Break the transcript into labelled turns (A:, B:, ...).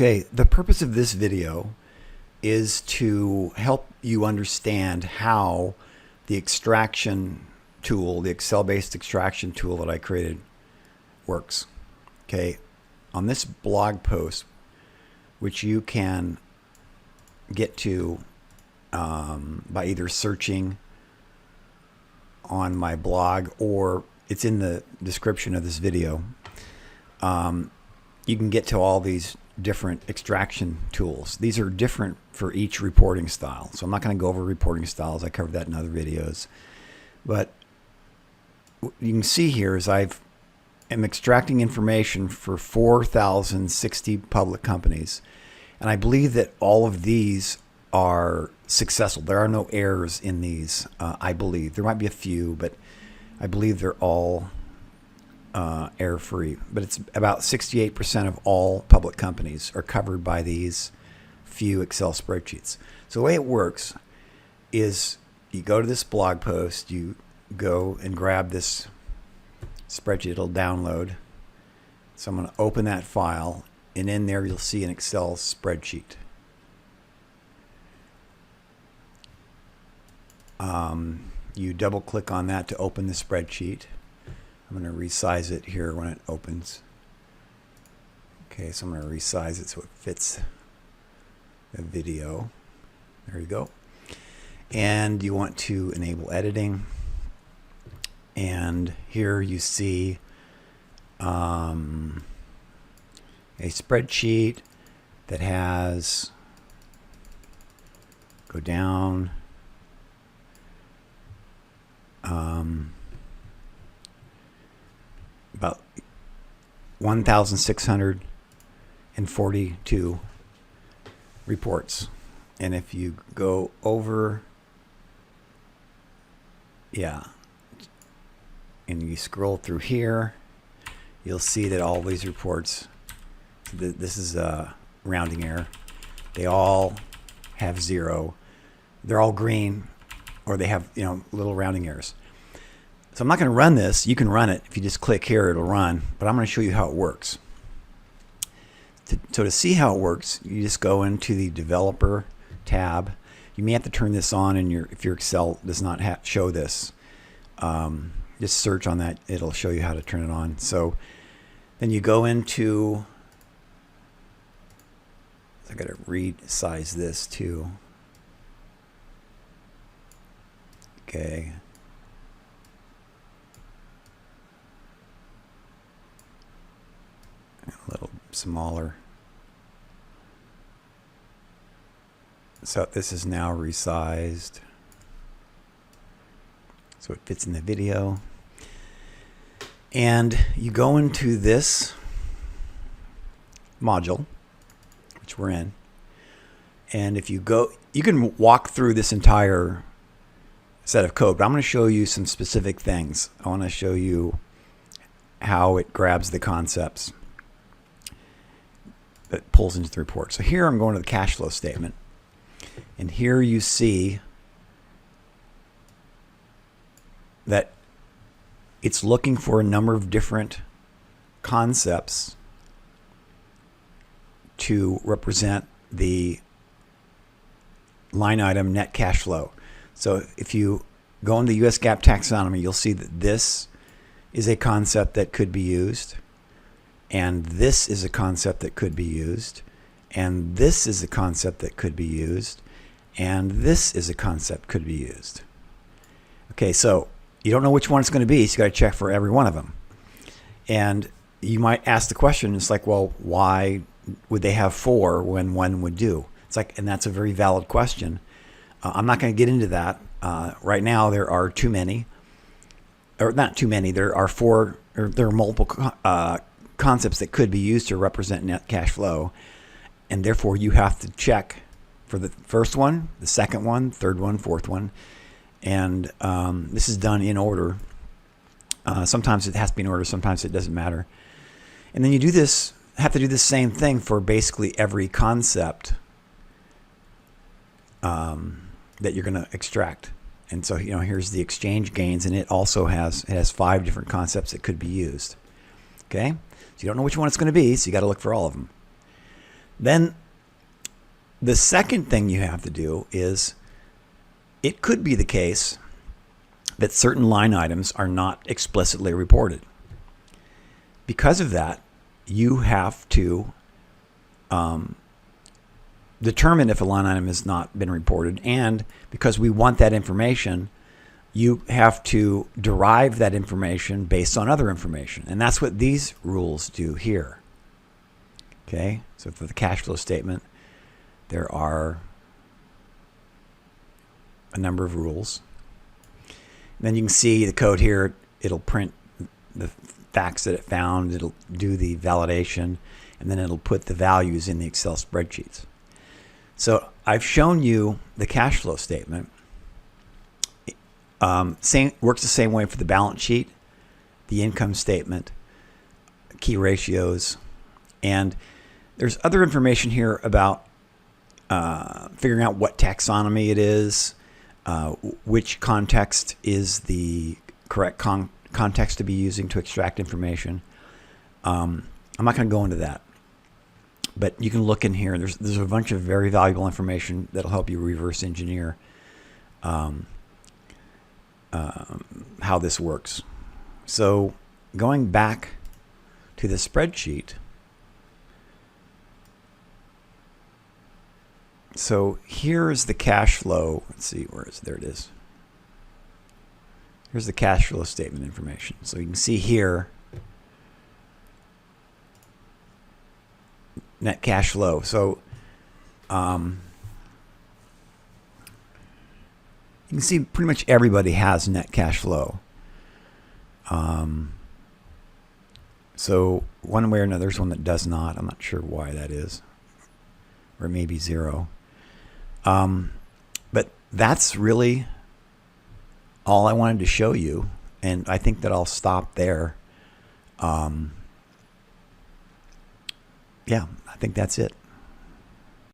A: Okay, the purpose of this video is to help you understand how the extraction tool, the Excel-based extraction tool that I created, works. Okay, on this blog post, which you can get to by either searching on my blog or it's in the description of this video, you can get to all these different extraction tools. These are different for each reporting style. So I'm not going to go over reporting styles. I covered that in other videos. But what you can see here is I'm extracting information for 4,060 public companies. And I believe that all of these are successful. There are no errors in these, I believe. There might be a few, but I believe they're all error-free. But it's about 68% of all public companies are covered by these few Excel spreadsheets. So the way it works is you go to this blog post, you go and grab this spreadsheet, it'll download. So I'm going to open that file, and in there you'll see an Excel spreadsheet. You double click on that to open the spreadsheet. I'm going to resize it here when it opens. Okay, so I'm going to resize it so it fits the video. There you go. And you want to enable editing. And here you see a spreadsheet that has, go down, about 1,642 reports. And if you go over, and you scroll through here, you'll see that all these reports, this is a rounding error, they all have 0. They're all green, or they have little rounding errors. So I'm not going to run this. You can run it. If you just click here, it'll run. But I'm going to show you how it works. So to see how it works, you just go into the Developer tab. You may have to turn this on if your Excel does not show this. Just search on that. It'll show you how to turn it on. So then you go into, I got to resize this too. Okay. A little smaller. So this is now resized so it fits in the video. And you go into this module, which we're in. And if you go, you can walk through this entire set of code, but I'm going to show you some specific things. I want to show you how it grabs the concepts that pulls into the report. So here I'm going to the cash flow statement, and here you see that it's looking for a number of different concepts to represent the line item net cash flow. So if you go into US GAAP taxonomy, you'll see that this is a concept that could be used, and this is a concept that could be used, and this is a concept that could be used, and this is a concept could be used. Okay, so you don't know which one it's going to be, so you got to check for every one of them. And you might ask the question, it's like, well, why would they have 4 when 1 would do? It's like, and that's a very valid question. I'm not going to get into that. Right now, there are too many, or not too many. There are 4, or there are multiple concepts that could be used to represent net cash flow, and therefore you have to check for the first one, the second one, third one, fourth one, and this is done in order. Sometimes it has to be in order. Sometimes it doesn't matter. And then you do this, have to do the same thing for basically every concept that you're going to extract. And so, here's the exchange gains, and it also has 5 different concepts that could be used. Okay, so you don't know which one it's going to be, so you got to look for all of them. Then the second thing you have to do is, it could be the case that certain line items are not explicitly reported. Because of that, you have to determine if a line item has not been reported, and because we want that information, you have to derive that information based on other information. And that's what these rules do here. Okay, so for the cash flow statement, there are a number of rules. And then you can see the code here. It'll print the facts that it found. It'll do the validation, and then it'll put the values in the Excel spreadsheets. So I've shown you the cash flow statement. Works the same way for the balance sheet, the income statement, key ratios, and there's other information here about figuring out what taxonomy it is, which context is the correct context to be using to extract information. I'm not going to go into that, but you can look in here. There's a bunch of very valuable information that'll help you reverse engineer how this works. So going back to the spreadsheet, so here's the cash flow. Let's see, there it is. Here's the cash flow statement information. So you can see here, net cash flow. So you can see pretty much everybody has net cash flow. So one way or another, there's one that does not. I'm not sure why that is, or maybe zero. But that's really all I wanted to show you, and I think that I'll stop there. Yeah, I think that's it.